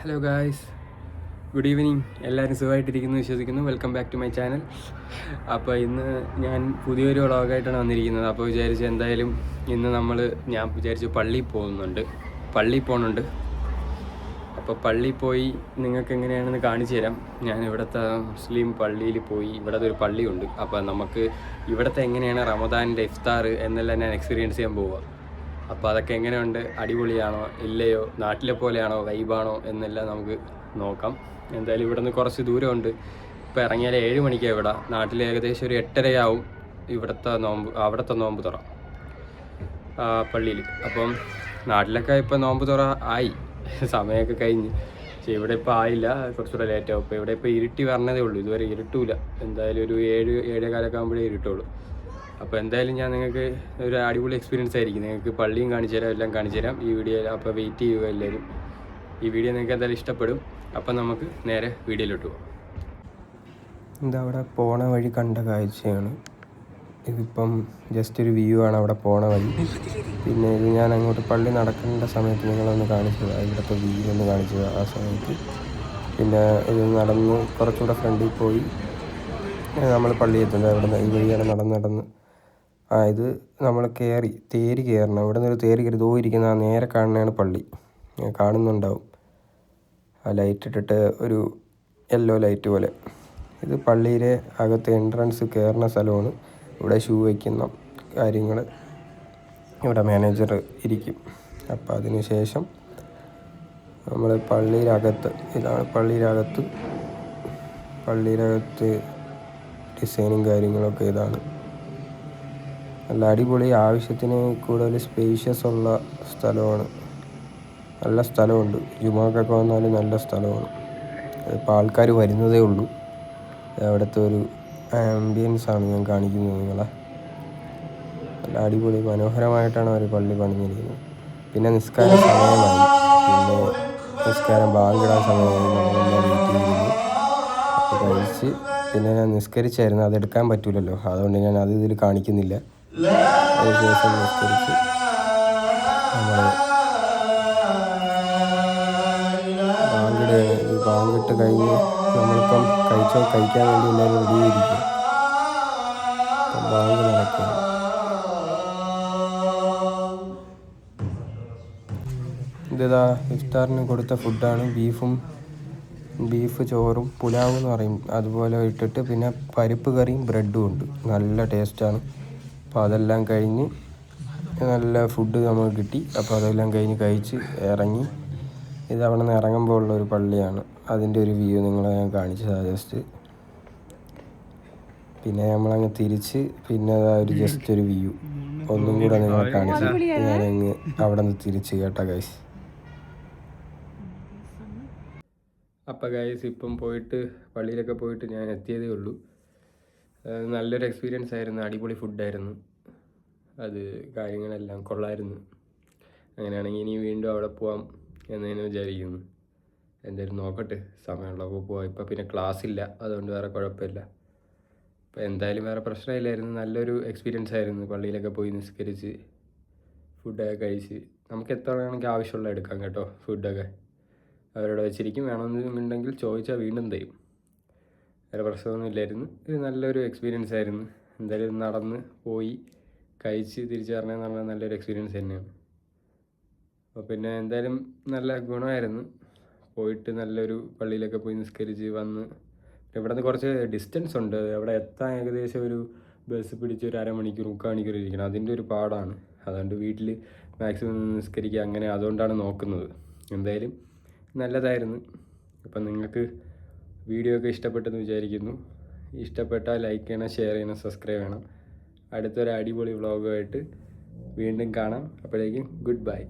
Hello guys, good evening. എല്ലാവരും സുഖമായിട്ടിരിക്കുന്നു വിശ്വസിക്കുന്നു. Welcome back to my channel. അപ്പോൾ ഇന്ന് ഞാൻ പുതിയൊരു വ്ളോഗായിട്ടാണ് വന്നിരിക്കുന്നത്. അപ്പോൾ വിചാരിച്ചു എന്തായാലും ഇന്ന് ഞാൻ വിചാരിച്ചു പള്ളിയിൽ പോകുന്നുണ്ട്. അപ്പോൾ പള്ളിയിൽ പോയി നിങ്ങൾക്ക് എങ്ങനെയാണെന്ന് കാണിച്ചു തരാം. ഞാൻ ഇവിടുത്തെ മുസ്ലിം പള്ളിയിൽ പോയി. ഇവിടുത്തെ ഒരു പള്ളിയുണ്ട്. അപ്പോൾ നമുക്ക് ഇവിടുത്തെ എങ്ങനെയാണ് റമദാനിൻ്റെ ഇഫ്താർ എന്നെല്ലാം ഞാൻ എക്സ്പീരിയൻസ് ചെയ്യാൻ പോവുക. അപ്പോൾ അതൊക്കെ എങ്ങനെയുണ്ട്, അടിപൊളിയാണോ ഇല്ലയോ, നാട്ടിലെ പോലെയാണോ, വൈബാണോ എന്നെല്ലാം നമുക്ക് നോക്കാം. എന്തായാലും ഇവിടെ നിന്ന് കുറച്ച് ദൂരമുണ്ട്. ഇപ്പോൾ ഇറങ്ങിയാൽ 7 മണിക്കാണ് ഇവിടെ. നാട്ടിൽ ഏകദേശം ഒരു 8:30 അവിടുത്തെ നോമ്പ് തുറ പള്ളിയിൽ. അപ്പം നാട്ടിലൊക്കെ ഇപ്പം നോമ്പ് തുറ ആയി, സമയമൊക്കെ കഴിഞ്ഞ്. പക്ഷേ ഇവിടെ ഇപ്പോൾ ആയില്ല, കുറച്ചുകൂടെ ലേറ്റാവും. ഇപ്പോൾ ഇവിടെ ഇപ്പോൾ ഇരുട്ടി വരണതേ ഉള്ളൂ, ഇതുവരെ ഇരുട്ടൂല. എന്തായാലും ഒരു 7-7:15 ആകുമ്പോഴേ ഇരുട്ടുള്ളൂ. അപ്പോൾ എന്തായാലും ഞാൻ നിങ്ങൾക്ക് ഒരു അടിപൊളി എക്സ്പീരിയൻസ് ആയിരിക്കും. നിങ്ങൾക്ക് പള്ളിയും കാണിച്ചു തരാം, എല്ലാം കാണിച്ചു തരാം ഈ വീഡിയോയിൽ. അപ്പോൾ വെയിറ്റ് ചെയ്യുക എല്ലാവരും. ഈ വീഡിയോ നിങ്ങൾക്ക് എന്തായാലും ഇഷ്ടപ്പെടും. അപ്പം നമുക്ക് നേരെ വീഡിയോയിലോട്ട് പോകാം. ഇതവിടെ പോണ വഴി കണ്ട കാഴ്ചയാണ്. ഇതിപ്പം ജസ്റ്റ് ഒരു വ്യൂ ആണ് അവിടെ പോണ വഴി. പിന്നെ ഇത് ഞാൻ അങ്ങോട്ട് പള്ളി നടക്കേണ്ട സമയത്ത് നിങ്ങളൊന്ന് കാണിച്ചത്, ഇവിടുത്തെ വ്യൂ ഒന്ന് കാണിച്ചത് ആ സമയത്ത്. പിന്നെ ഇത് നടന്ന് കുറച്ചുകൂടെ ഫ്രണ്ടിൽ പോയി നമ്മൾ പള്ളി എത്തുന്നത്. അവിടെ നിന്ന് ഈ വഴിയാണ് നടന്ന് ഇത് നമ്മൾ തേര് കയറണം. ഇവിടെ നിന്ന് ഒരു തേര് കയറി ഇരിക്കുന്ന ആ നേരെ കാണുന്നതാണ് പള്ളി. കാണുന്നുണ്ടാവും, ആ ലൈറ്റ് ഇട്ടിട്ട് ഒരു യെല്ലോ ലൈറ്റ് പോലെ. ഇത് പള്ളിയിലെ അകത്ത് എൻട്രൻസ് കയറുന്ന സ്ഥലമാണ്. ഇവിടെ ഷൂ വയ്ക്കുന്ന കാര്യങ്ങൾ ഇവിടെ മാനേജർ ഇരിക്കും. അപ്പോൾ അതിന് ശേഷം നമ്മൾ ഇതാണ് പള്ളിയിലകത്ത് ഡിസൈനും കാര്യങ്ങളൊക്കെ ഇതാണ്. നല്ല അടിപൊളി, ആവശ്യത്തിന് കൂടുതൽ സ്പേഷ്യസ് ഉള്ള സ്ഥലമാണ്. നല്ല സ്ഥലമുണ്ട്. ജുമാക്കൊക്കെ വന്നാലും നല്ല സ്ഥലമാണ്. ഇപ്പോൾ ആൾക്കാർ വരുന്നതേ ഉള്ളൂ. അവിടുത്തെ ഒരു ആംബിയൻസാണ് ഞാൻ കാണിക്കുന്നത് നിങ്ങളെ. നല്ല അടിപൊളി മനോഹരമായിട്ടാണ് അവർ പള്ളി പണിഞ്ഞിരിക്കുന്നത്. പിന്നെ നിസ്കാരം സമയമായി. നിസ്കാരം ബാങ്കിടാൻ സമയമായി. നമ്മളെല്ലാം വെയിറ്റ് ചെയ്തിരുന്നു. അപ്പോൾ കഴിച്ച് പിന്നെ ഞാൻ നിസ്കരിച്ചായിരുന്നു. അതെടുക്കാൻ പറ്റില്ലല്ലോ, അതുകൊണ്ട് ഞാൻ ഇതിൽ കാണിക്കുന്നില്ല. അതിനുശേഷം നിസ്കരിച്ച് നമ്മൾ ബാങ്കിട്ട് കഴിഞ്ഞ് നമ്മളിപ്പം കഴിക്കാൻ വേണ്ടി എല്ലാവരും റെഡിയായിരിക്കും. അപ്പം ബാങ്ക് നടക്കുക. ഇതാ ഇഫ്താറിന് കൊടുത്ത ഫുഡാണ്. ബീഫ് ചോറും പുലാവ് എന്ന് പറയും, അതുപോലെ ഇട്ടിട്ട് പിന്നെ പരിപ്പ് കറിയും ബ്രെഡും ഉണ്ട്. നല്ല ടേസ്റ്റാണ്. അപ്പോൾ അതെല്ലാം കഴിഞ്ഞ് നല്ല ഫുഡ് നമുക്ക് കിട്ടി. അപ്പോൾ അതെല്ലാം കഴിഞ്ഞ് കഴിച്ച് ഇറങ്ങി. ഇത് അവിടെ നിന്ന് ഇറങ്ങുമ്പോൾ ഉള്ളൊരു പള്ളിയാണ്. അതിൻ്റെ ഒരു വ്യൂ നിങ്ങളെ ഞാൻ കാണിച്ചതാണ് ജസ്റ്റ്. പിന്നെ നമ്മളങ്ങ് തിരിച്ച് പിന്നെ ജസ്റ്റ് ഒരു വ്യൂ ഒന്നും കൂടെ നിങ്ങളെ കാണിച്ച് ഞാനങ്ങ് അവിടെ നിന്ന് തിരിച്ച് കേട്ടോ ഗൈസ്. അപ്പോൾ ഗൈസ് ഇപ്പം പള്ളിയിലൊക്കെ പോയിട്ട് ഞാൻ എത്തിയതേ ഉള്ളൂ. നല്ലൊരു എക്സ്പീരിയൻസ് ആയിരുന്നു. അടിപൊളി ഫുഡായിരുന്നു. കാര്യങ്ങളെല്ലാം കൊള്ളായിരുന്നു. അങ്ങനെയാണെങ്കിൽ ഇനി വീണ്ടും അവിടെ പോവാം എന്ന് തന്നെ വിചാരിക്കുന്നു. എന്തായാലും നോക്കട്ടെ, സമയമുള്ളപ്പോൾ പോവാം. ഇപ്പം പിന്നെ ക്ലാസ് ഇല്ല, അതുകൊണ്ട് വേറെ കുഴപ്പമില്ല. അപ്പോൾ എന്തായാലും വേറെ പ്രശ്നമില്ലായിരുന്നു. നല്ലൊരു എക്സ്പീരിയൻസ് ആയിരുന്നു. പള്ളിയിലൊക്കെ പോയി നിസ്കരിച്ച് ഫുഡൊക്കെ കഴിച്ച് നമുക്ക് എത്ര വേണമെങ്കിൽ ആവശ്യമുള്ള എടുക്കാം കേട്ടോ. ഫുഡൊക്കെ അവരോട് വെച്ചിരിക്കും. വേണമെന്നുണ്ടെങ്കിൽ ചോദിച്ചാൽ വീണ്ടും തരും. വേറെ പ്രശ്നമൊന്നും ഇല്ലായിരുന്നു. ഇത് നല്ലൊരു എക്സ്പീരിയൻസ് ആയിരുന്നു. എന്തായാലും നടന്ന് പോയി കഴിച്ച് തിരിച്ചു വരണമെന്ന് പറഞ്ഞാൽ നല്ലൊരു എക്സ്പീരിയൻസ് തന്നെയാണ്. അപ്പോൾ പിന്നെ എന്തായാലും നല്ല ഗുണമായിരുന്നു. പോയിട്ട് നല്ലൊരു പള്ളിയിലൊക്കെ പോയി നിസ്കരിച്ച് വന്ന്. ഇവിടെ നിന്ന് കുറച്ച് ഡിസ്റ്റൻസ് ഉണ്ട്. അവിടെ എത്താൻ ഏകദേശം ഒരു ബസ് പിടിച്ച് ഒരു 1/2 മണിക്കൂർ 3/4 മണിക്കൂർ ഇരിക്കണം. അതിൻ്റെ ഒരു പാടാണ്. അതുകൊണ്ട് വീട്ടിൽ മാക്സിമം നിസ്കരിക്കുക, അങ്ങനെ അതുകൊണ്ടാണ് നോക്കുന്നത്. എന്തായാലും നല്ലതായിരുന്നു. അപ്പം നിങ്ങൾക്ക് വീഡിയോ ഒക്കെ ഇഷ്ടപ്പെട്ടെന്ന് വിചാരിക്കുന്നു. ഇഷ്ടപ്പെട്ടാൽ ലൈക്ക് ചെയ്യണം, ഷെയർ ചെയ്യണം, സബ്സ്ക്രൈബ് ചെയ്യണം. അടുത്തൊരു അടിപൊളി വ്ളോഗുമായിട്ട് വീണ്ടും കാണാം. അപ്പോഴേക്കും ഗുഡ് ബൈ.